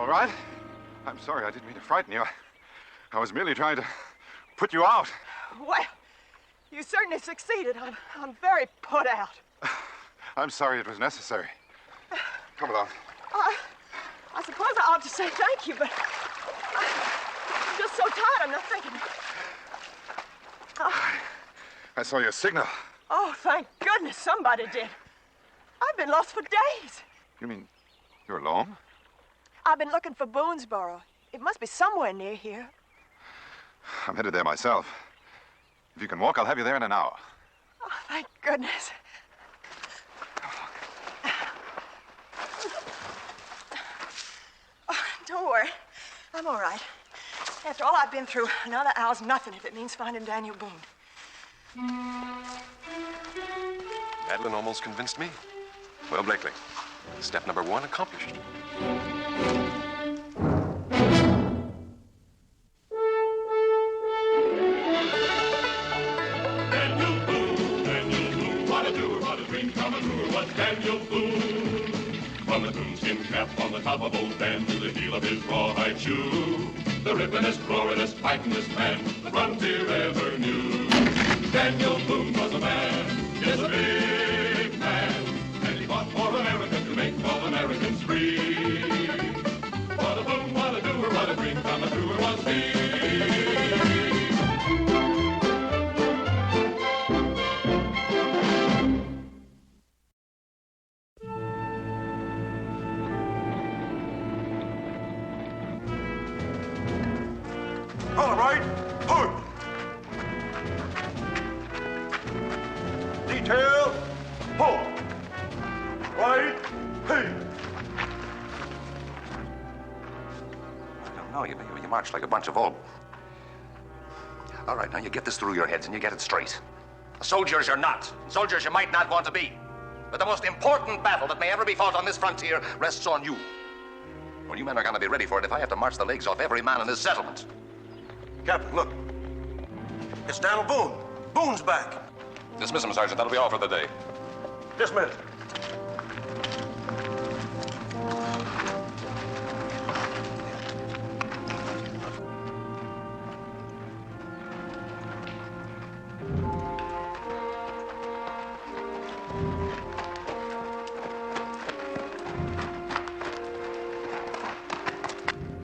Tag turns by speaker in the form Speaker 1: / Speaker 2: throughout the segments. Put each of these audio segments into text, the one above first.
Speaker 1: right? I'm sorry, I didn't mean to frighten you. I was merely trying to put you out.
Speaker 2: Well, you certainly succeeded. I'm very put out.
Speaker 1: I'm sorry it was necessary. Come along.
Speaker 2: I suppose I ought to say thank you, but I'm just so tired I'm not thinking.
Speaker 1: I saw your signal.
Speaker 2: Oh, thank goodness somebody did. I've been lost for days.
Speaker 1: You mean you're alone?
Speaker 2: I've been looking for Boonesboro. It must be somewhere near here.
Speaker 1: I'm headed there myself. If you can walk, I'll have you there in an hour.
Speaker 2: Oh, thank goodness. Oh, don't worry. I'm all right. After all I've been through, another hour's nothing if it means finding Daniel Boone.
Speaker 3: Madeline almost convinced me. Well, Blakely, step number 1 accomplished.
Speaker 4: Daniel Boone, what a doer, what a dream come true, was Daniel Boone. From the coonskin cap on the top of old Dan to the heel of his rawhide shoe, the rippenest, roaringest, fightingest man the frontier ever knew. Daniel Boone was a man, yes, a big man, and he fought for America to make all Americans free. What a Boone, what a doer, what a dream come true was he.
Speaker 5: All right, put. Detail, pull. Right, hey.
Speaker 6: I don't know. You march like a bunch of old. All right, now you get this through your heads and you get it straight. Soldiers you're not. Soldiers you might not want to be. But the most important battle that may ever be fought on this frontier rests on you. Well, you men are going to be ready for it if I have to march the legs off every man in this settlement.
Speaker 5: Captain, look. It's Daniel Boone. Boone's back.
Speaker 3: Dismiss him, Sergeant. That'll be all for the day.
Speaker 5: Dismiss.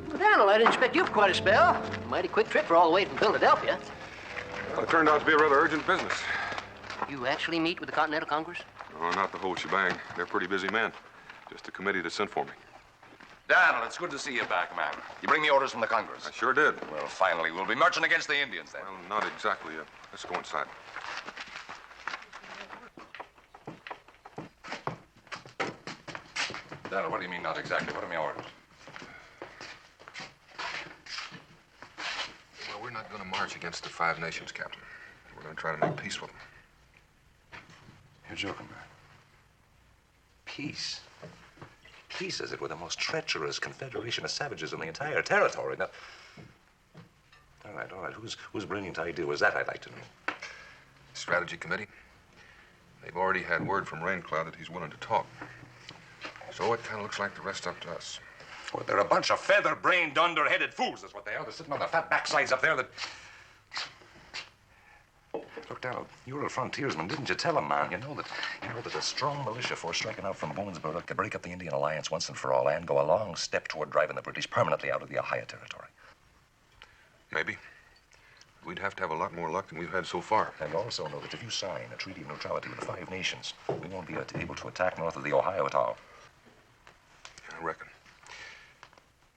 Speaker 7: Well, Daniel, I didn't expect you for quite a spell. Mighty quick trip for all the way from Philadelphia.
Speaker 8: Well, it turned out to be a rather urgent business.
Speaker 7: You actually meet with the Continental Congress?
Speaker 8: Oh, not the whole shebang. They're pretty busy men. Just a committee that sent for me.
Speaker 6: Daniel, it's good to see you back, man. You bring me orders from the Congress.
Speaker 8: I sure did.
Speaker 6: Well, finally, we'll be marching against the Indians then.
Speaker 8: Well, not exactly. Let's go inside.
Speaker 6: Daniel, what do you mean, not exactly? What are my orders?
Speaker 8: Well, we're not going to march against the Five Nations, Captain. We're going to try to make peace with them.
Speaker 6: You're joking, man. Peace? Peace, is it, with the most treacherous confederation of savages in the entire territory? Now, all right. Whose brilliant idea was that, I'd like to know?
Speaker 8: Strategy Committee. They've already had word from Raincloud that he's willing to talk. So it kind of looks like the rest up to us.
Speaker 6: Well, they're a bunch of feather-brained, under-headed fools, that's what they are. They're sitting on their fat backsides up there that... Look, Donald, you're a frontiersman. Didn't you tell him, man? You know that a strong militia force striking out from Boonesboro could break up the Indian alliance once and for all and go a long step toward driving the British permanently out of the Ohio territory.
Speaker 8: Maybe. We'd have to have a lot more luck than we've had so far.
Speaker 6: And also know that if you sign a treaty of neutrality with the Five Nations, we won't be able to attack north of the Ohio at all.
Speaker 8: I reckon.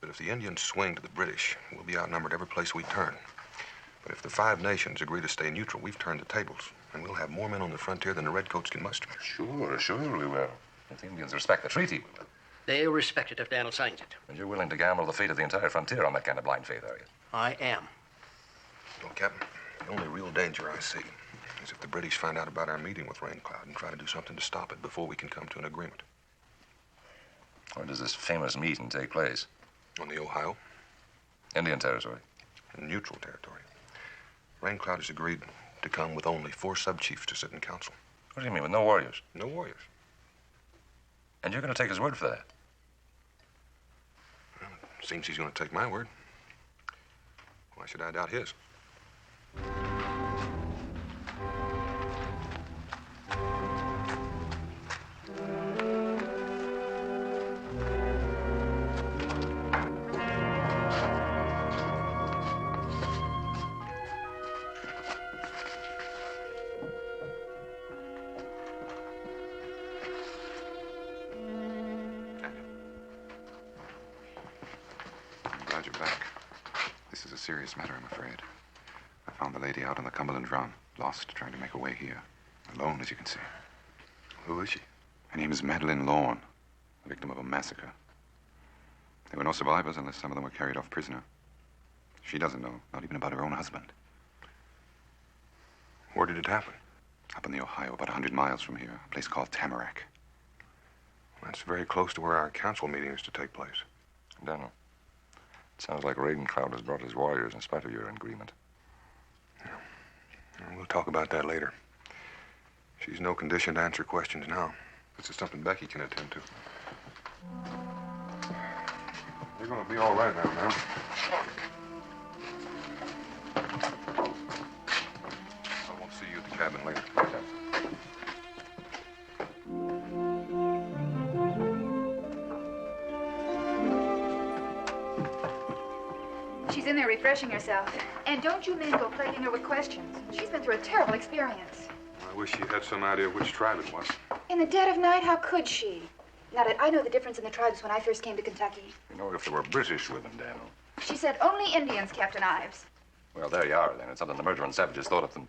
Speaker 8: But if the Indians swing to the British, we'll be outnumbered every place we turn. But if the Five Nations agree to stay neutral, we've turned the tables, and we'll have more men on the frontier than the Redcoats can muster.
Speaker 6: Sure we will. If the Indians respect the treaty, we will.
Speaker 7: They'll respect it if Daniel signs it.
Speaker 6: And you're willing to gamble the fate of the entire frontier on that kind of blind faith, are you?
Speaker 7: I am.
Speaker 8: Well, Captain, the only real danger I see is if the British find out about our meeting with Raincloud and try to do something to stop it before we can come to an agreement.
Speaker 6: Where does this famous meeting take place?
Speaker 8: On the Ohio.
Speaker 6: Indian territory.
Speaker 8: In neutral territory. Raincloud has agreed to come with only 4 sub-chiefs to sit in council.
Speaker 6: What do you mean, with no warriors?
Speaker 8: No warriors.
Speaker 6: And you're going to take his word for that?
Speaker 8: Well, Seems he's going to take my word. Why should I doubt his?
Speaker 1: Glad you're back. This is a serious matter, I'm afraid. I found the lady out on the Cumberland Run, lost, trying to make her way here. Alone, as you can see.
Speaker 8: Who is she?
Speaker 1: Her name is Madeline Lorne, the victim of a massacre. There were no survivors unless some of them were carried off prisoner. She doesn't know, not even about her own husband.
Speaker 8: Where did it happen?
Speaker 1: Up in the Ohio, about 100 miles from here, a place called Tamarack.
Speaker 8: That's very close to where our council meeting is to take place.
Speaker 6: Daniel, it sounds like Ravencloud has brought his warriors in spite of your agreement.
Speaker 8: We'll talk about that later. She's no condition to answer questions now. This is something Becky can attend to. You're going to be all right now, ma'am. I won't see you at the cabin later.
Speaker 9: She's in there refreshing herself. And don't you men go plaguing her with questions. She's been through a terrible experience.
Speaker 8: I wish she had some idea which tribe it was.
Speaker 9: In the dead of night, how could she? Now that I know the difference in the tribes when I first came to Kentucky.
Speaker 6: You know, if there were British with them, Daniel.
Speaker 9: She said only Indians, Captain Ives.
Speaker 6: Well, there you are, then. It's something the murdering savages thought of them.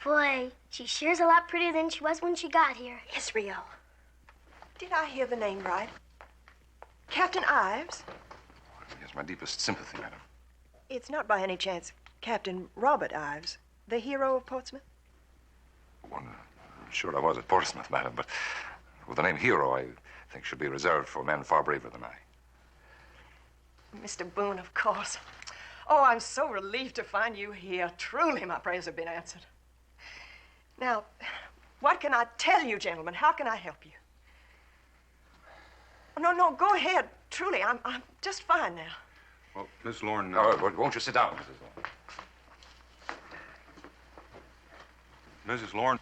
Speaker 10: Boy, she sure's a lot prettier than she was when she got here.
Speaker 2: Israel. Did I hear the name right? Captain Ives?
Speaker 6: Yes, my deepest sympathy, madam.
Speaker 2: It's not by any chance Captain Robert Ives, the hero of Portsmouth?
Speaker 6: Well, sure I was at Portsmouth, madam, but with the name hero, I think should be reserved for men far braver than I.
Speaker 2: Mr. Boone, of course. Oh, I'm so relieved to find you here. Truly, my prayers have been answered. Now, what can I tell you, gentlemen? How can I help you? No, go ahead. Truly, I'm just fine now.
Speaker 8: Well, Miss Lorne...
Speaker 6: won't you sit down, Mrs. Lorne?
Speaker 8: Mrs. Lorne,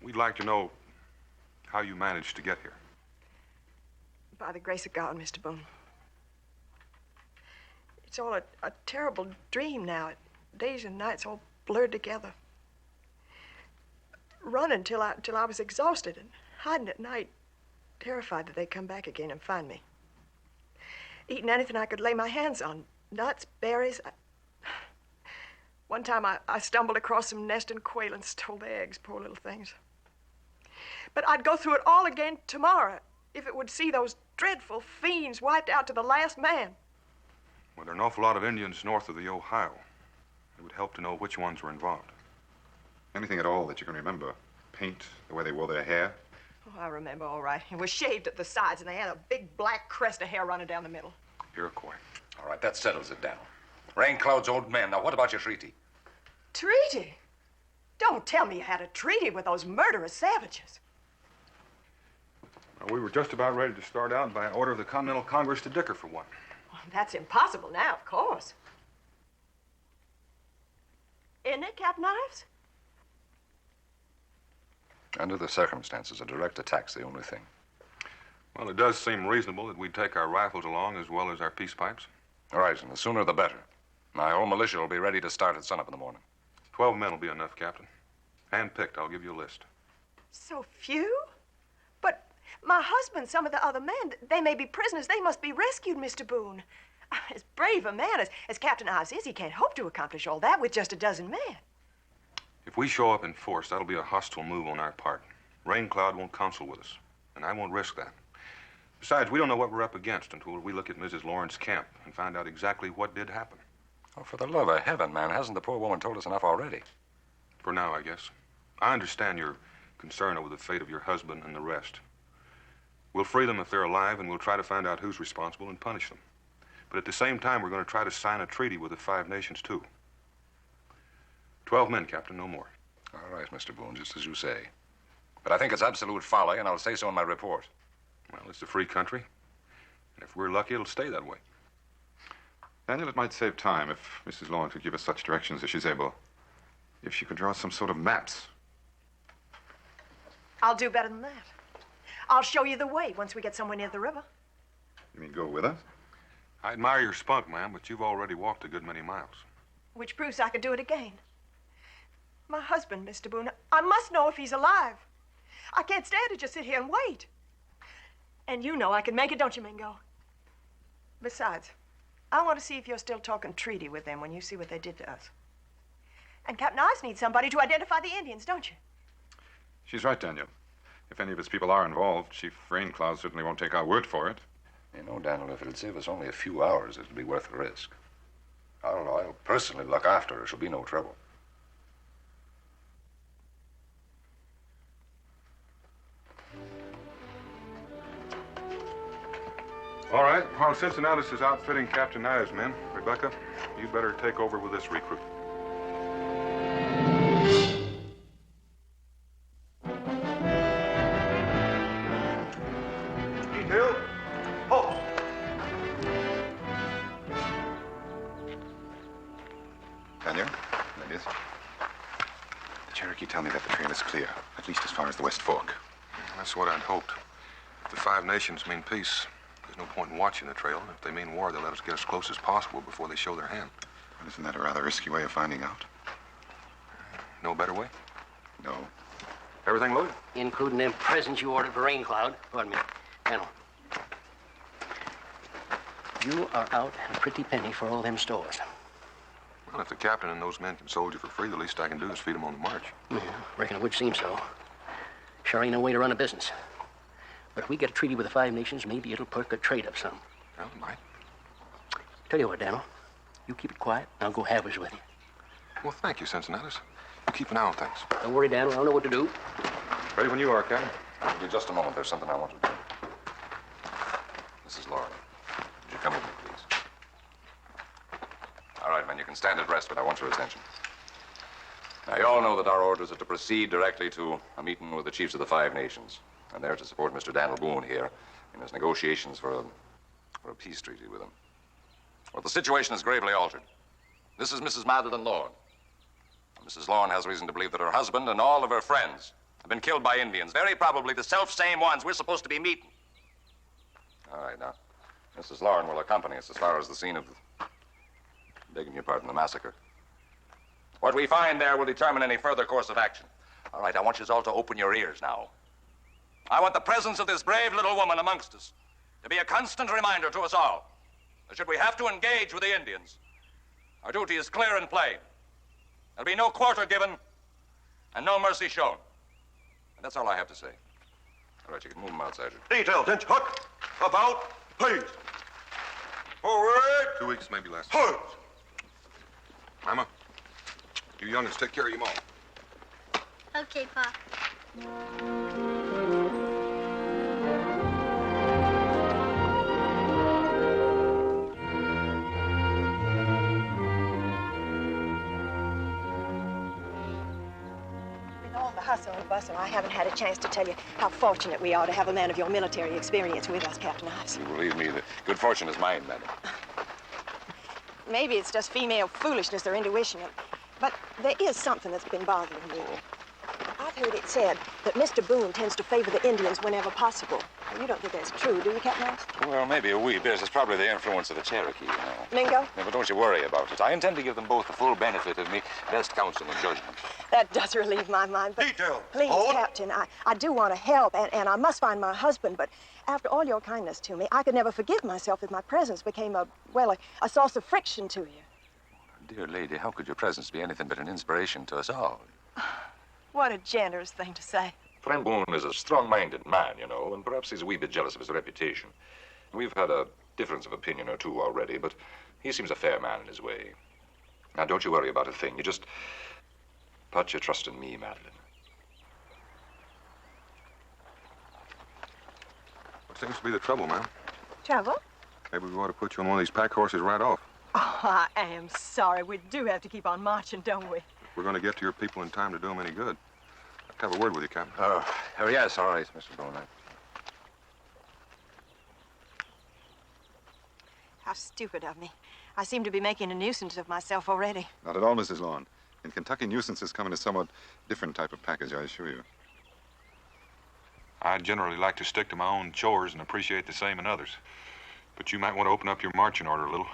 Speaker 8: we'd like to know how you managed to get here.
Speaker 2: By the grace of God, Mr. Boone. It's all a terrible dream now. Days and nights all blurred together. Running till I was exhausted and hiding at night, terrified that they'd come back again and find me. Eating anything I could lay my hands on, nuts, berries. One time I stumbled across some nesting quail and stole their eggs, poor little things. But I'd go through it all again tomorrow if it would see those dreadful fiends wiped out to the last man.
Speaker 8: Well, there are an awful lot of Indians north of the Ohio. It would help to know which ones were involved.
Speaker 1: Anything at all that you can remember? Paint, the way they wore their hair?
Speaker 2: Oh, I remember all right. It was shaved at the sides, and they had a big black crest of hair running down the middle.
Speaker 8: Iroquois.
Speaker 6: All right, that settles it, Daniel. Raincloud's old men. Now, what about your treaty?
Speaker 2: Treaty? Don't tell me you had a treaty with those murderous savages.
Speaker 8: Well, we were just about ready to start out by order of the Continental Congress to dicker for one.
Speaker 2: Well, that's impossible now, of course. Isn't it, Captain Ives?
Speaker 6: Under the circumstances, a direct attack's the only thing.
Speaker 8: Well, it does seem reasonable that we take our rifles along as well as our peace pipes.
Speaker 6: All right, and the sooner the better. My whole militia will be ready to start at sunup in the morning.
Speaker 8: 12 men will be enough, Captain. Hand-picked, I'll give you a list.
Speaker 2: So few? But my husband, some of the other men, they may be prisoners. They must be rescued, Mr. Boone. As brave a man as Captain Ives is, he can't hope to accomplish all that with just a dozen men.
Speaker 8: If we show up in force, that'll be a hostile move on our part. Raincloud won't counsel with us, and I won't risk that. Besides, we don't know what we're up against until we look at Mrs. Lawrence's camp and find out exactly what did happen.
Speaker 6: Oh, for the love of heaven, man, hasn't the poor woman told us enough already?
Speaker 8: For now, I guess. I understand your concern over the fate of your husband and the rest. We'll free them if they're alive, and we'll try to find out who's responsible and punish them. But at the same time, we're going to try to sign a treaty with the 5 nations, too. 12 men, Captain, no more.
Speaker 6: All right, Mr. Boone, just as you say. But I think it's absolute folly, and I'll say so in my report.
Speaker 8: Well, it's a free country. And if we're lucky, it'll stay that way.
Speaker 1: Daniel, it might save time if Mrs. Lawrence could give us such directions as she's able. If she could draw some sort of maps.
Speaker 2: I'll do better than that. I'll show you the way once we get somewhere near the river.
Speaker 1: You mean go with us?
Speaker 8: I admire your spunk, ma'am, but you've already walked a good many miles.
Speaker 2: Which proves I could do it again. My husband, Mr. Boone, I must know if he's alive. I can't stand to just sit here and wait. And you know I can make it, don't you, Mingo? Besides, I want to see if you're still talking treaty with them when you see what they did to us. And Captain Ice needs somebody to identify the Indians, don't you?
Speaker 1: She's right, Daniel. If any of his people are involved, Chief Raincloud certainly won't take our word for it.
Speaker 6: You know, Daniel, if it'll save us only a few hours, it'll be worth the risk. I'll personally look after her. She'll be no trouble.
Speaker 8: All right, while Cincinnatus is outfitting Captain Ives' men, Rebecca, you'd better take over with this recruit.
Speaker 5: Detail. Halt.
Speaker 1: Daniel, ladies. The Cherokee tell me that the trail is clear, at least as far as the West Fork.
Speaker 8: That's what I'd hoped. If the Five Nations mean peace, there's no point in watching the trail. If they mean war, they'll let us get as close as possible before they show their hand.
Speaker 1: Well, isn't that a rather risky way of finding out?
Speaker 8: No better way?
Speaker 1: No.
Speaker 8: Everything loaded?
Speaker 7: Including them presents you ordered for Raincloud. Pardon me. Colonel. You are out a pretty penny for all them stores.
Speaker 8: Well, if the captain and those men can soldier for free, the least I can do is feed them on the march.
Speaker 7: Yeah, reckon it would seem so. Sure ain't no way to run a business. But if we get a treaty with the Five Nations, maybe it'll perk the trade up some.
Speaker 8: Well, it might.
Speaker 7: Tell you what, Daniel. You keep it quiet, and I'll go halvers with you.
Speaker 8: Well, thank you, Cincinnatus. You keep an eye on things.
Speaker 7: Don't worry, Daniel. I'll know what to do.
Speaker 8: Ready when you are, Captain.
Speaker 6: It'll be just a moment. There's something I want to do. Mrs. Lauren, would you come with me, please? All right, men, you can stand at rest, but I want your attention. Now, you all know that our orders are to proceed directly to a meeting with the chiefs of the Five Nations. And they're to support Mr. Daniel Boone here in his negotiations for a peace treaty with him. Well, the situation is gravely altered. This is Mrs. Madeline Lorne. Mrs. Lorne has reason to believe that her husband and all of her friends have been killed by Indians, very probably the self-same ones we're supposed to be meeting. All right, now, Mrs. Lorne will accompany us as far as the scene of begging your pardon, the massacre. What we find there will determine any further course of action. All right, I want you all to open your ears now. I want the presence of this brave little woman amongst us to be a constant reminder to us all that should we have to engage with the Indians, our duty is clear and plain. There'll be no quarter given and no mercy shown. And that's all I have to say. All right, you can move them out, Sergeant.
Speaker 5: Detail. Tench. Hook. About. Please. Forward.
Speaker 8: 2 weeks, maybe less.
Speaker 5: Halt.
Speaker 8: Mama, you youngins take care of your mom.
Speaker 10: Okay, Pa.
Speaker 2: Hustle and bustle, I haven't had a chance to tell you how fortunate we are to have a man of your military experience with us, Captain Ice.
Speaker 6: You believe me, the good fortune is mine, madam.
Speaker 2: Maybe it's just female foolishness or intuition, but there is something that's been bothering me. I've heard it said that Mr. Boone tends to favor the Indians whenever possible. You don't think that's true, do you, Captain Ice?
Speaker 6: Well, maybe a wee bit. It's probably the influence of the Cherokee, you know.
Speaker 2: Mingo?
Speaker 6: Yeah, but don't you worry about it. I intend to give them both the full benefit of me best counsel and judgment.
Speaker 2: That does relieve my mind, but
Speaker 5: Detail.
Speaker 2: please,
Speaker 5: Hold.
Speaker 2: Captain, I do want to help, and I must find my husband, but after all your kindness to me, I could never forgive myself if my presence became a source of friction to you.
Speaker 6: Dear lady, how could your presence be anything but an inspiration to us all?
Speaker 2: What a generous thing to say.
Speaker 6: Friend Boone is a strong-minded man, you know, and perhaps he's a wee bit jealous of his reputation. We've had a difference of opinion or two already, but he seems a fair man in his way. Now, don't you worry about a thing. You just put your trust in me, Madeline.
Speaker 8: What seems to be the trouble, ma'am?
Speaker 2: Trouble?
Speaker 8: Maybe we ought to put you on one of these pack horses right off.
Speaker 2: Oh, I am sorry. We do have to keep on marching, don't we?
Speaker 8: If we're going to get to your people in time to do them any good. I'd have a word with you, Captain.
Speaker 6: Oh, yes, all right, Mr. Boone.
Speaker 2: How stupid of me. I seem to be making a nuisance of myself already.
Speaker 1: Not at all, Mrs. Lawn. In Kentucky, nuisances come in a somewhat different type of package, I assure you.
Speaker 8: I generally like to stick to my own chores and appreciate the same in others. But you might want to open up your marching order a little.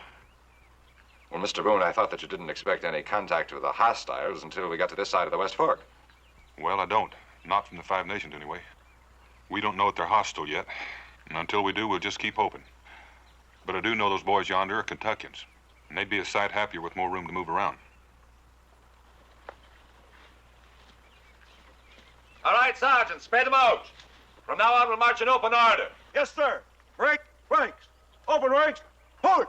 Speaker 6: Well, Mr. Boone, I thought that you didn't expect any contact with the hostiles until we got to this side of the West Fork.
Speaker 8: Well, I don't. Not from the Five Nations, anyway. We don't know that they're hostile yet. And until we do, we'll just keep hoping. But I do know those boys yonder are Kentuckians. And they'd be a sight happier with more room to move around.
Speaker 6: All right, Sergeant, spread them out. From now on, we'll march in open order.
Speaker 5: Yes, sir. Break ranks. Open ranks. Hold.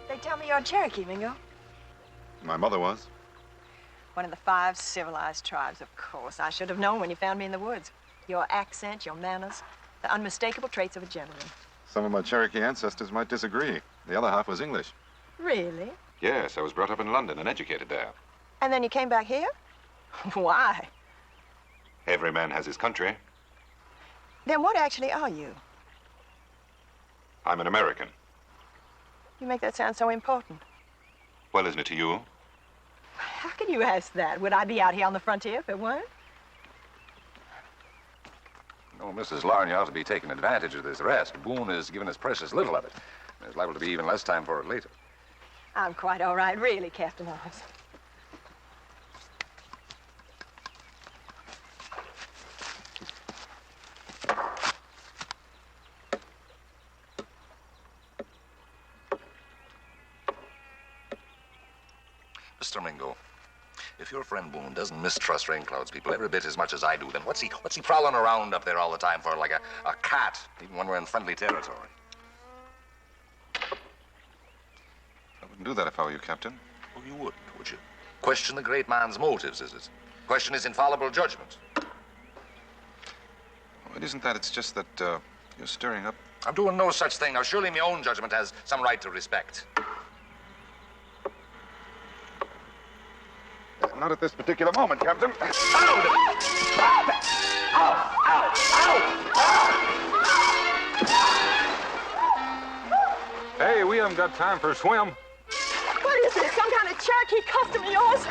Speaker 2: They tell me you're a Cherokee, Mingo.
Speaker 1: My mother was.
Speaker 2: One of the 5 civilized tribes, of course. I should have known when you found me in the woods. Your accent, your manners, the unmistakable traits of a gentleman.
Speaker 1: Some of my Cherokee ancestors might disagree. The other half was English.
Speaker 2: Really?
Speaker 6: Yes, I was brought up in London and educated there.
Speaker 2: And then you came back here? Why?
Speaker 6: Every man has his country.
Speaker 2: Then what actually are you?
Speaker 6: I'm an American.
Speaker 2: You make that sound so important.
Speaker 6: Well, isn't it to you?
Speaker 2: How can you ask that? Would I be out here on the frontier if it weren't?
Speaker 6: No, Mrs. Larn, you ought to be taking advantage of this rest. Boone has given us precious little of it. There's liable to be even less time for it later.
Speaker 2: I'm quite all right, really, Captain Oz.
Speaker 6: Mr. Mingo, if your friend Boone doesn't mistrust Raincloud's people every bit as much as I do, then what's he prowling around up there all the time for, like a cat, even when we're in friendly territory?
Speaker 1: I wouldn't do that if I were you, Captain.
Speaker 6: Well, you wouldn't, would you? Question the great man's motives, is it? Question his infallible judgment.
Speaker 1: Well, it isn't that. It's just that you're stirring up.
Speaker 6: I'm doing no such thing. Now, surely my own judgment has some right to respect.
Speaker 1: Not at this particular moment, Captain.
Speaker 8: Hey, we haven't got time for a swim.
Speaker 2: What is this? Some kind of Cherokee custom of yours?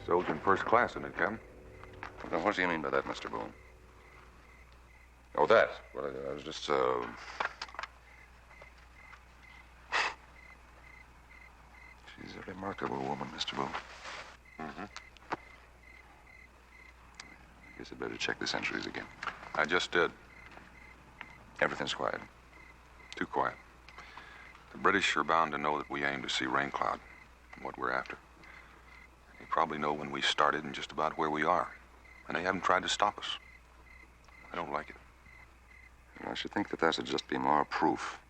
Speaker 8: Soldier in first class, isn't it, Captain?
Speaker 6: Now, what do you mean by that, Mr. Boone? Oh, that? Well, I was just, She's a remarkable woman, Mr. Boone.
Speaker 8: Mm-hmm.
Speaker 6: I guess I'd better check the sentries again.
Speaker 8: I just did.
Speaker 6: Everything's quiet.
Speaker 8: Too quiet. The British are bound to know that we aim to see Raincloud and what we're after. They probably know when we started and just about where we are. And they haven't tried to stop us. I don't like it.
Speaker 6: And I should think that that'd just be more proof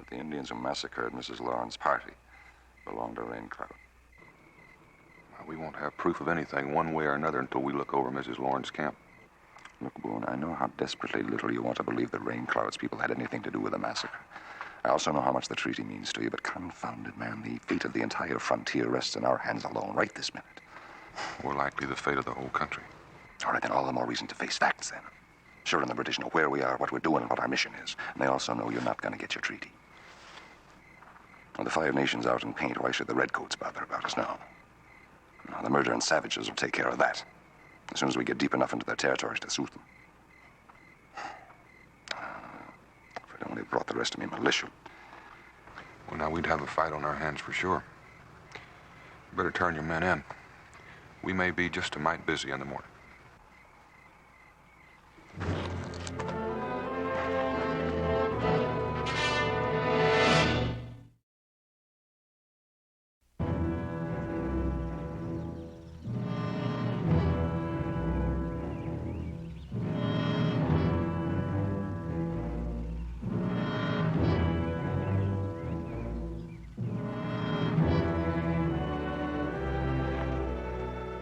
Speaker 6: that the Indians who massacred Mrs. Lauren's party belonged to Rain Cloud.
Speaker 8: Well, we won't have proof of anything one way or another until we look over Mrs. Lauren's camp.
Speaker 6: Look, Boone, I know how desperately little you want to believe that Rain Cloud's people had anything to do with the massacre. I also know how much the treaty means to you, but confounded, man, the fate of the entire frontier rests in our hands alone right this minute.
Speaker 8: More likely the fate of the whole country.
Speaker 6: All right, then all the more reason to face facts, then. Sure, and the British know where we are, what we're doing, and what our mission is. And they also know you're not going to get your treaty. Well, the Five Nations out in paint, why should the Redcoats bother about us now? No, the murdering savages will take care of that as soon as we get deep enough into their territories to suit them. If I'd only brought the rest of me militia.
Speaker 8: Well, now we'd have a fight on our hands for sure. You better turn your men in. We may be just a mite busy in the morning.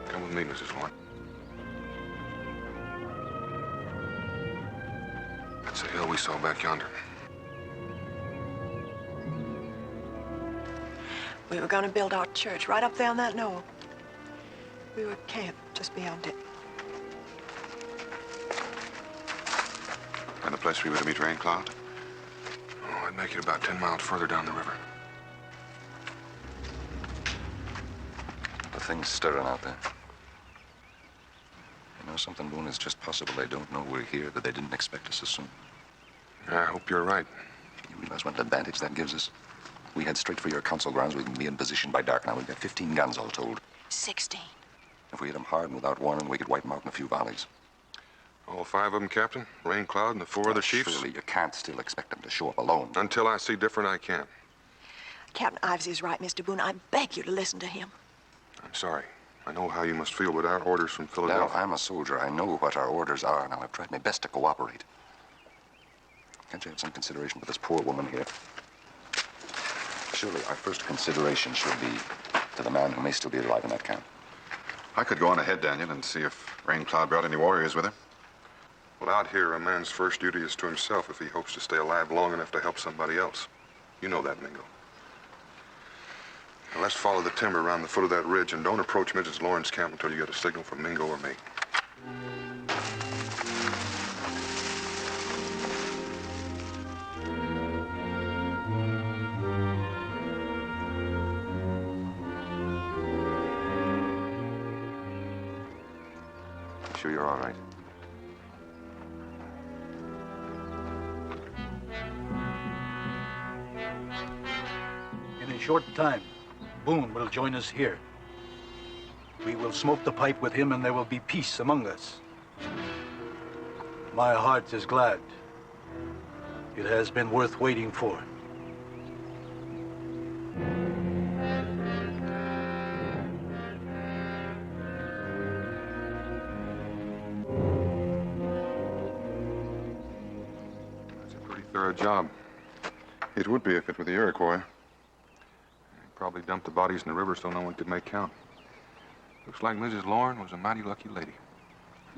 Speaker 8: Come with me, Mrs. Lauren. That's the hill we saw back yonder.
Speaker 2: We were going to build our church right up there on that knoll. We were camped just beyond it.
Speaker 1: And the place we were to meet Rain Cloud?
Speaker 8: Oh, I'd make it about 10 miles further down the river.
Speaker 6: The thing's stirring out there. You know something, Boone? It's just possible they don't know we're here, that they didn't expect us as soon.
Speaker 8: I hope you're right.
Speaker 6: You realize what advantage that gives us? We head straight for your council grounds, we can be in position by dark now. We've got 15 guns all told.
Speaker 2: 16.
Speaker 6: If we hit them hard and without warning, we could wipe them out in a few volleys.
Speaker 8: All 5 of them, Captain? Rain Cloud and the 4 other chiefs?
Speaker 6: Surely you can't still expect them to show up alone.
Speaker 8: Until I see different, I can't.
Speaker 2: Captain Ives is right, Mr. Boone. I beg you to listen to him.
Speaker 8: I'm sorry. I know how you must feel, but our orders from Philadelphia...
Speaker 6: Now, I'm a soldier. I know what our orders are. Now, I've tried my best to cooperate. Can't you have some consideration for this poor woman here? Surely our first consideration should be to the man who may still be alive in that camp.
Speaker 1: I could go on ahead, Daniel, and see if Rain Cloud brought any warriors with him.
Speaker 8: Well, out here, a man's first duty is to himself if he hopes to stay alive long enough to help somebody else. You know that, Mingo. Now, let's follow the timber around the foot of that ridge and don't approach Mrs. Lauren's camp until you get a signal from Mingo or me.
Speaker 6: Sure you're all right?
Speaker 11: In a short time, Boone will join us here. We will smoke the pipe with him and there will be peace among us. My heart is glad. It has been worth waiting for.
Speaker 8: Thorough job.
Speaker 1: It would be if it were the Iroquois.
Speaker 8: They probably dumped the bodies in the river so no one could make count. Looks like Mrs. Lauren was a mighty lucky lady.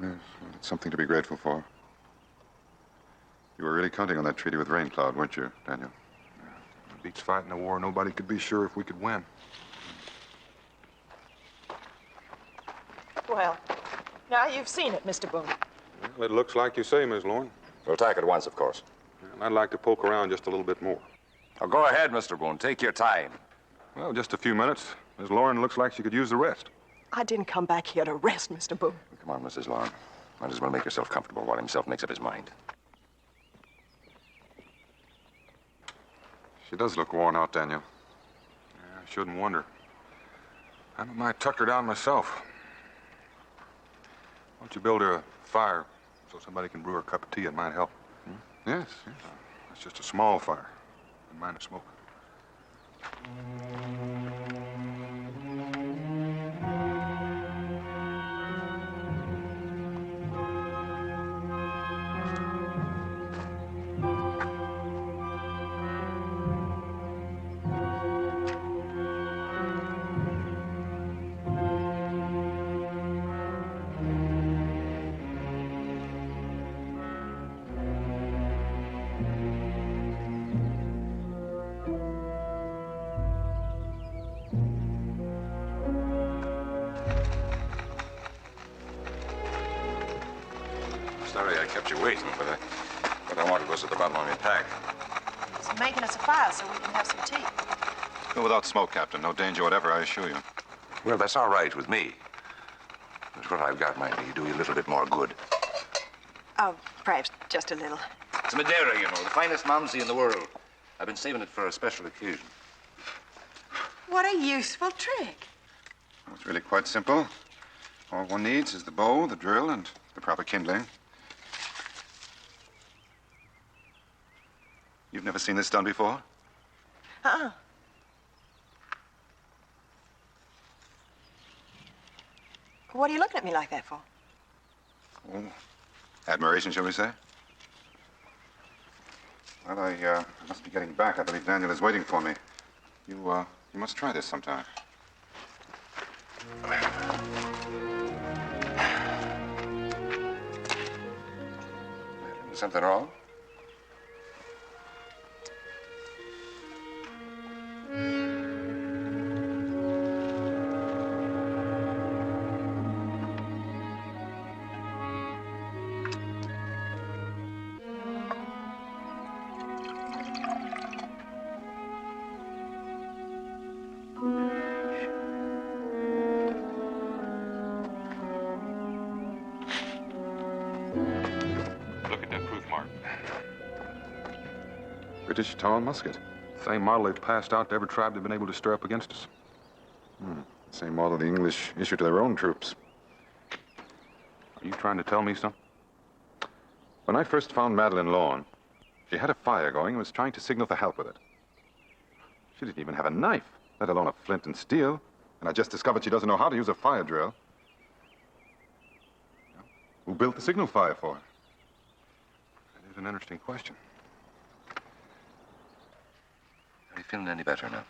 Speaker 1: Yes, well, it's something to be grateful for. You were really counting on that treaty with Rain Cloud, weren't you, Daniel?
Speaker 8: It beats fighting a war. Nobody could be sure if we could win.
Speaker 2: Well, now you've seen it, Mr. Boone.
Speaker 8: Well, it looks like you say, Miss Lauren.
Speaker 6: We'll attack at once, of course.
Speaker 8: And I'd like to poke around just a little bit more.
Speaker 6: Oh, go ahead, Mr. Boone. Take your time.
Speaker 8: Well, just a few minutes. Miss Lauren looks like she could use the rest.
Speaker 2: I didn't come back here to rest, Mr. Boone.
Speaker 6: Come on, Mrs. Lauren. Might as well make yourself comfortable while himself makes up his mind.
Speaker 1: She does look worn out, Daniel.
Speaker 8: Yeah, I shouldn't wonder. I might tuck her down myself. Why don't you build her a fire so somebody can brew her a cup of tea? It might help.
Speaker 1: Yes, yes.
Speaker 8: It's just a small fire. Don't mind the smoke.
Speaker 3: Sorry I kept you waiting, but what I wanted was at the bottom of my pack.
Speaker 2: He's making us a fire so we can have some tea.
Speaker 1: Go without smoke, Captain. No danger whatever, I assure you.
Speaker 6: Well, that's all right with me. But what I've got might do you a little bit more good.
Speaker 2: Oh, perhaps just a little.
Speaker 6: It's Madeira, you know, the finest Malmsey in the world. I've been saving it for a special occasion.
Speaker 2: What a useful trick.
Speaker 1: Well, it's really quite simple. All one needs is the bow, the drill, and the proper kindling. You've never seen this done before?
Speaker 2: Uh-uh. What are you looking at me like that for?
Speaker 1: Oh, admiration, shall we say? Well, I must be getting back. I believe Daniel is waiting for me. You must try this sometime.
Speaker 6: Something wrong?
Speaker 1: British tall musket.
Speaker 8: Same model they've passed out to every tribe they've been able to stir up against us.
Speaker 1: Same model the English issue to their own troops.
Speaker 8: Are you trying to tell me something?
Speaker 1: When I first found Madeline Lawn, she had a fire going and was trying to signal for help with it. She didn't even have a knife, let alone a flint and steel. And I just discovered she doesn't know how to use a fire drill. Who built the signal fire for her?
Speaker 8: That is an interesting question.
Speaker 6: Are you feeling any better now?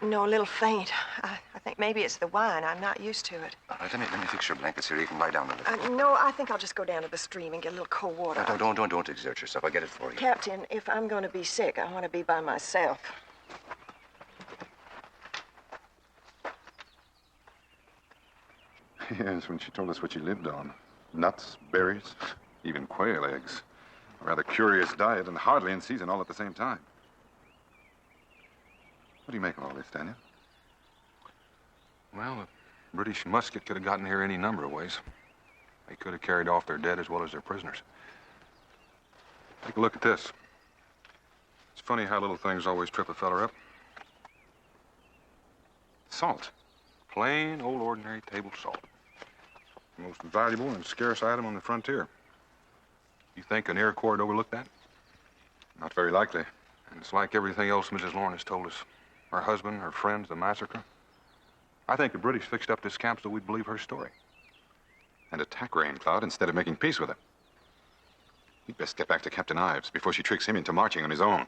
Speaker 2: No, a little faint. I think maybe it's the wine. I'm not used to it.
Speaker 6: All right, let me fix your blankets here. You can lie down a little.
Speaker 2: No, I think I'll just go down to the stream and get a little cold water.
Speaker 6: No, don't exert yourself. I'll get it for you.
Speaker 2: Captain, if I'm going to be sick, I want to be by myself.
Speaker 1: Yes, when she told us what she lived on. Nuts, berries, even quail eggs. A rather curious diet and hardly in season all at the same time. What do you make of all this, Daniel?
Speaker 8: Well, a British musket could have gotten here any number of ways. They could have carried off their dead as well as their prisoners. Take a look at this. It's funny how little things always trip a feller up. Salt. Plain, old, ordinary table salt. The most valuable and scarce item on the frontier. You think an Iroquois would overlook that?
Speaker 1: Not very likely.
Speaker 8: And it's like everything else Mrs. Lorne has told us. Her husband, her friends, the massacre. I think the British fixed up this camp so we'd believe her story.
Speaker 1: And attack Raincloud instead of making peace with her. We'd best get back to Captain Ives before she tricks him into marching on his own.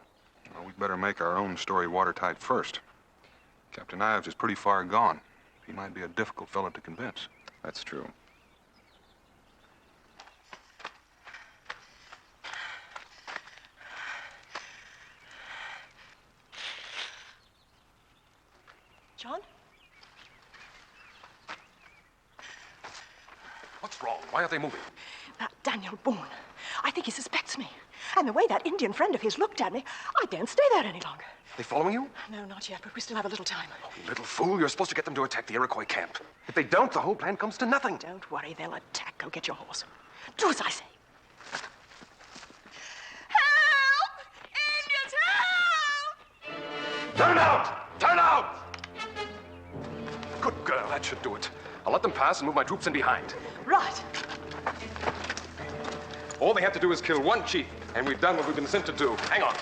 Speaker 8: Well, we'd better make our own story watertight first. Captain Ives is pretty far gone. He might be a difficult fellow to convince.
Speaker 1: That's true.
Speaker 2: John?
Speaker 3: What's wrong? Why are they moving?
Speaker 2: That Daniel Boone. I think he suspects me. And the way that Indian friend of his looked at me, I daren't stay there any longer.
Speaker 3: They following you?
Speaker 2: No, not yet, but we still have a little time.
Speaker 3: Oh, you little fool. You're supposed to get them to attack the Iroquois camp. If they don't, the whole plan comes to nothing.
Speaker 2: Don't worry, they'll attack. Go get your horse. Do as I say. Help! Indians, help!
Speaker 3: Turn out! Turn out! Good girl, that should do it. I'll let them pass and move my troops in behind.
Speaker 2: Right.
Speaker 3: All they have to do is kill one chief, and we've done what we've been sent to do. Hang on.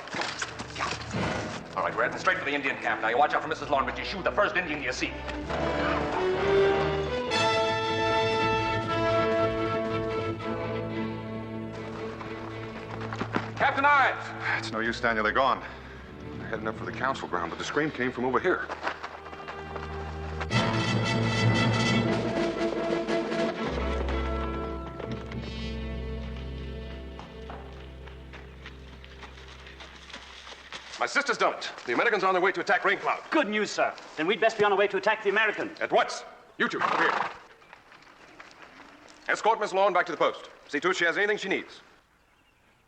Speaker 6: All right, we're heading straight for the Indian camp. Now, you watch out for Mrs. Lorne, but you shoot the first Indian you see.
Speaker 3: Captain Ives!
Speaker 1: It's no use, Daniel. They're gone.
Speaker 8: They're heading up for the council ground, but the scream came from over here. My sister's done it. The Americans are on their way to attack Raincloud.
Speaker 12: Good news, sir. Then we'd best be on our way to attack the Americans.
Speaker 8: At once. You two, come here.
Speaker 3: Escort Miss Lorne back to the post. See to it she has anything she needs.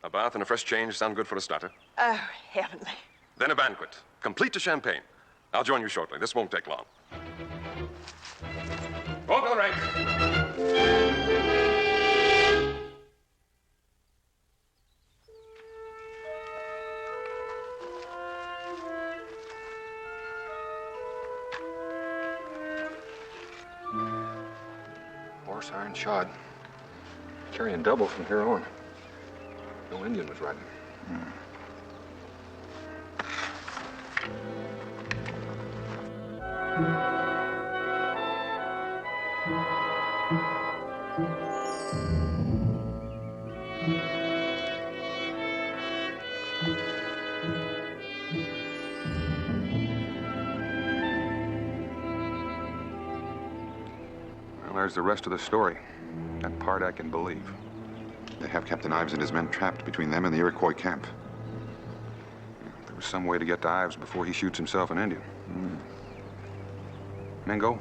Speaker 3: A bath and a fresh change sound good for a starter.
Speaker 2: Oh, heavenly.
Speaker 3: Then a banquet, complete to champagne. I'll join you shortly. This won't take long. Go for the ranks.
Speaker 8: Horse iron shod. Carrying double from here on. No Indian was riding. Well, there's the rest of the story. That part I can believe.
Speaker 1: They have Captain Ives and his men trapped between them and the Iroquois camp.
Speaker 8: There was some way to get to Ives before he shoots himself an Indian. Mingo,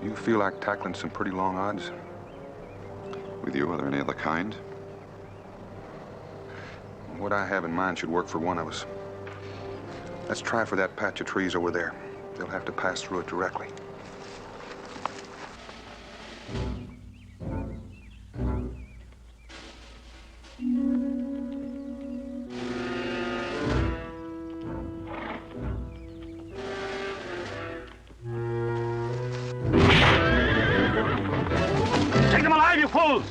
Speaker 8: you feel like tackling some pretty long odds?
Speaker 1: With you, are there any other kind?
Speaker 8: What I have in mind should work for one of us. Let's try for that patch of trees over there. They'll have to pass through it directly.
Speaker 11: Take them alive, you fools!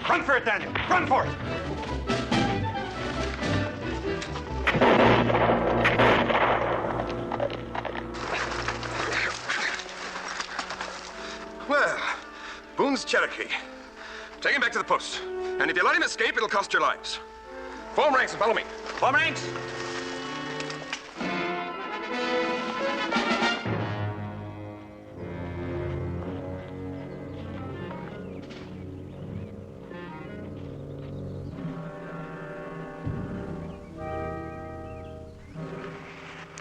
Speaker 11: Run for it, Daniel! Run for it!
Speaker 3: Well, Boone's Cherokee. Take him back to the post. And if you let him escape, it'll cost your lives. Form ranks and follow me.
Speaker 11: Form ranks!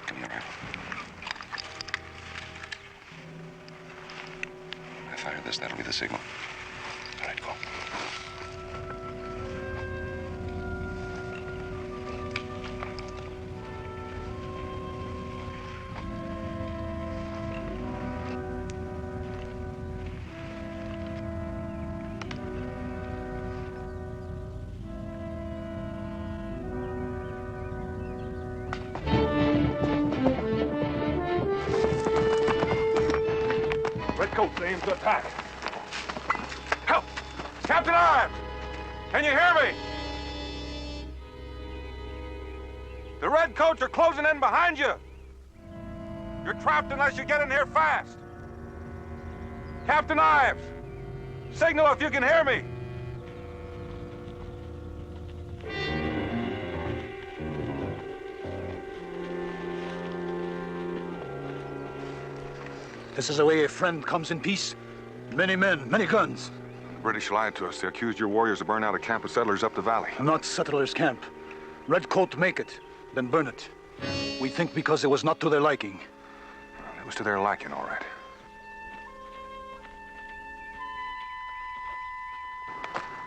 Speaker 6: Come here, man. I fire this, that'll be the signal. All right, go.
Speaker 3: Redcoats aim to attack. Help! Captain Ives! Can you hear me? The Redcoats are closing in behind you. You're trapped unless you get in here fast. Captain Ives, signal if you can hear me.
Speaker 11: This is the way a friend comes in peace. Many men, many guns.
Speaker 8: The British lied to us. They accused your warriors of burning out a camp of settlers up the valley.
Speaker 11: Not settlers' camp. Redcoat make it, then burn it. We think because it was not to their liking.
Speaker 8: Well, it was to their liking, all right.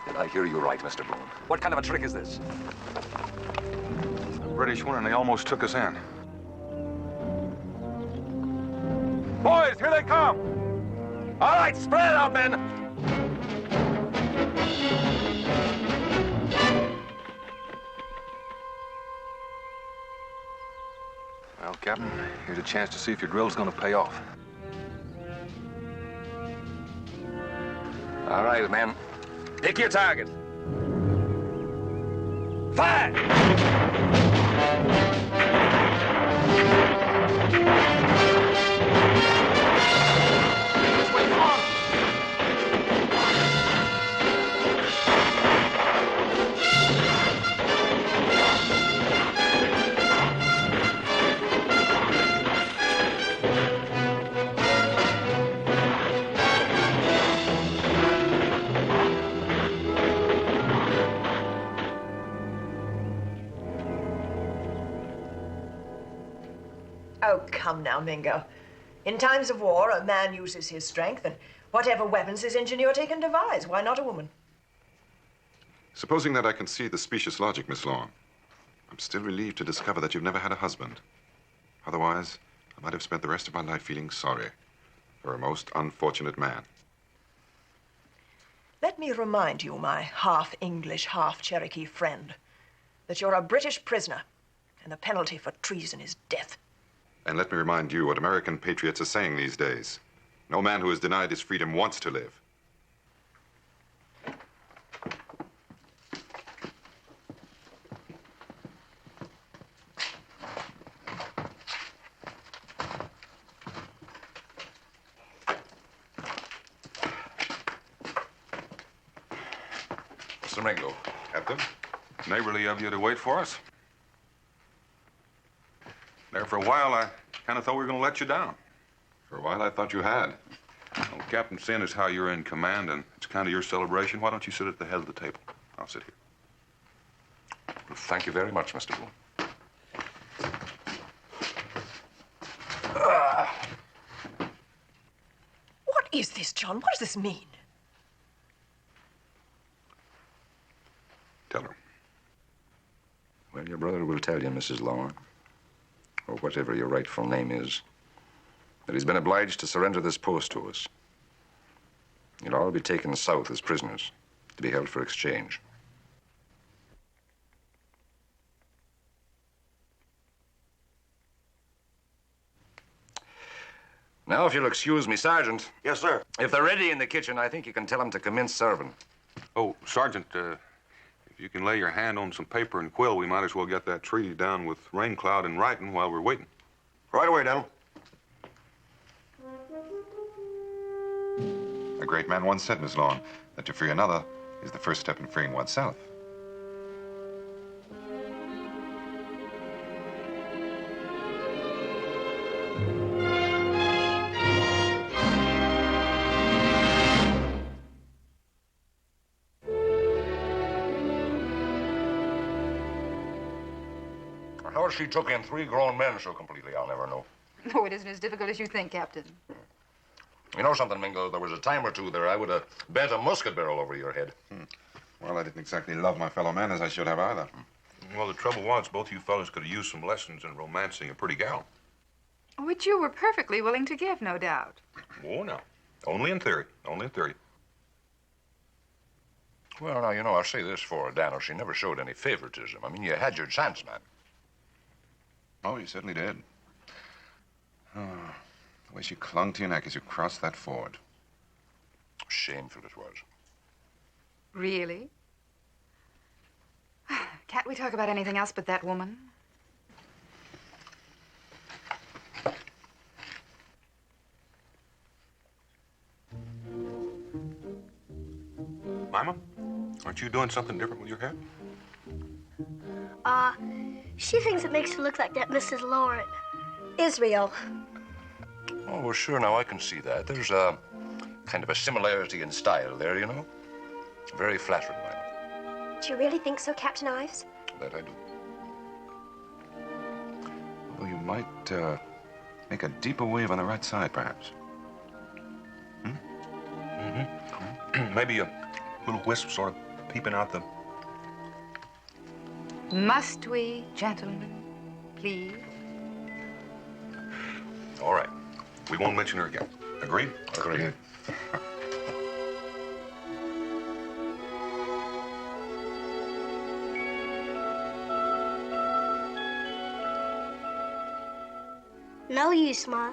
Speaker 6: Did I hear you right, Mr. Boone? What kind of a trick is this?
Speaker 8: The British went and they almost took us in.
Speaker 3: Boys, here they come. All right, spread it out, men.
Speaker 8: Well, Captain, here's a chance to see if your drill's gonna pay off.
Speaker 6: All right, men.
Speaker 3: Pick your target. Fire!
Speaker 2: Oh, come now, Mingo. In times of war, a man uses his strength and whatever weapons his ingenuity can devise. Why not a woman?
Speaker 1: Supposing that I can see the specious logic, Miss Lawn, I'm still relieved to discover that you've never had a husband. Otherwise, I might have spent the rest of my life feeling sorry for a most unfortunate man.
Speaker 2: Let me remind you, my half-English, half-Cherokee friend, that you're a British prisoner, and the penalty for treason is death.
Speaker 1: And let me remind you what American patriots are saying these days. No man who is denied his freedom wants to live.
Speaker 6: Mr. Mingo.
Speaker 8: Captain, neighborly of you to wait for us. There for a while, I kind of thought we were going to let you down.
Speaker 1: For a while, I thought you had.
Speaker 8: Well, Captain, seeing as how you're in command and it's kind of your celebration, why don't you sit at the head of the table? I'll sit here.
Speaker 6: Well, thank you very much, Mr. Boone.
Speaker 2: What is this, John? What does this mean?
Speaker 8: Tell her.
Speaker 6: Well, your brother will tell you, Mrs. Lawn, or whatever your rightful name is, that he's been obliged to surrender this post to us. You'll all be taken south as prisoners to be held for exchange. Now, if you'll excuse me, Sergeant.
Speaker 5: Yes, sir.
Speaker 6: If they're ready in the kitchen, I think you can tell them to commence serving.
Speaker 8: Oh, Sergeant, if you can lay your hand on some paper and quill, we might as well get that treaty down with Raincloud in writing while we're waiting.
Speaker 5: Right away, Daniel.
Speaker 1: A great man once said, Miss Lawn, that to free another is the first step in freeing oneself.
Speaker 6: How she took in 3 grown men so completely, I'll never know.
Speaker 9: Oh, it isn't as difficult as you think, Captain.
Speaker 6: You know something, Mingo? There was a time or two there I would have bent a musket barrel over your head.
Speaker 1: Well, I didn't exactly love my fellow man as I should have either.
Speaker 8: Well, the trouble was, both you fellas could have used some lessons in romancing a pretty gal.
Speaker 9: Which you were perfectly willing to give, no doubt.
Speaker 8: Oh, no. Only in theory. Only in theory.
Speaker 6: Well, now, you know, I'll say this for her, Daniel. She never showed any favoritism. I mean, you had your chance, man.
Speaker 1: Oh, you certainly did. Oh, the way she clung to your neck as you crossed that ford.
Speaker 6: Shameful it was.
Speaker 9: Really? Can't we talk about anything else but that woman?
Speaker 8: Mima, aren't you doing something different with your hair?
Speaker 10: She thinks it makes her look like that Mrs. Lauren.
Speaker 2: Israel.
Speaker 6: Oh, well, sure, now I can see that. There's a kind of a similarity in style there, you know. Very flattering, Mima.
Speaker 10: Do you really think so, Captain Ives?
Speaker 6: That I do.
Speaker 1: Although you might make a deeper wave on the right side, perhaps.
Speaker 8: Maybe a little wisp sort of peeping out the...
Speaker 9: Must we, gentlemen, please?
Speaker 8: All right. We won't mention her again. Agreed?
Speaker 6: Agreed.
Speaker 10: No use, Ma.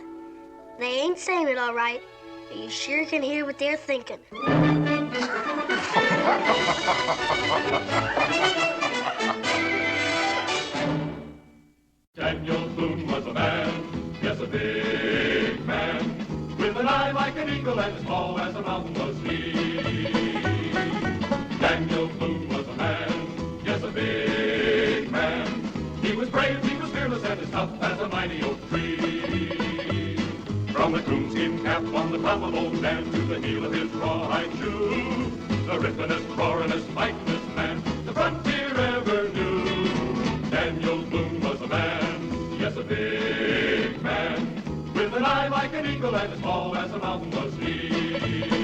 Speaker 10: They ain't saying it all right, but you sure can hear what they're thinking.
Speaker 4: Daniel Boone was a man, yes, a big man, with an eye like an eagle and as tall as a mountain was he. Daniel Boone was a man, yes, a big man. He was brave, he was fearless, and as tough as a mighty oak tree. From the coonskin cap on the top of old Dan to the heel of his rawhide shoe, the rippenest, roaringest, fightingest man the frontier ever knew. Daniel Boone was a man, yes, a big man, with an eye fly like an eagle and as tall as a mountain was he.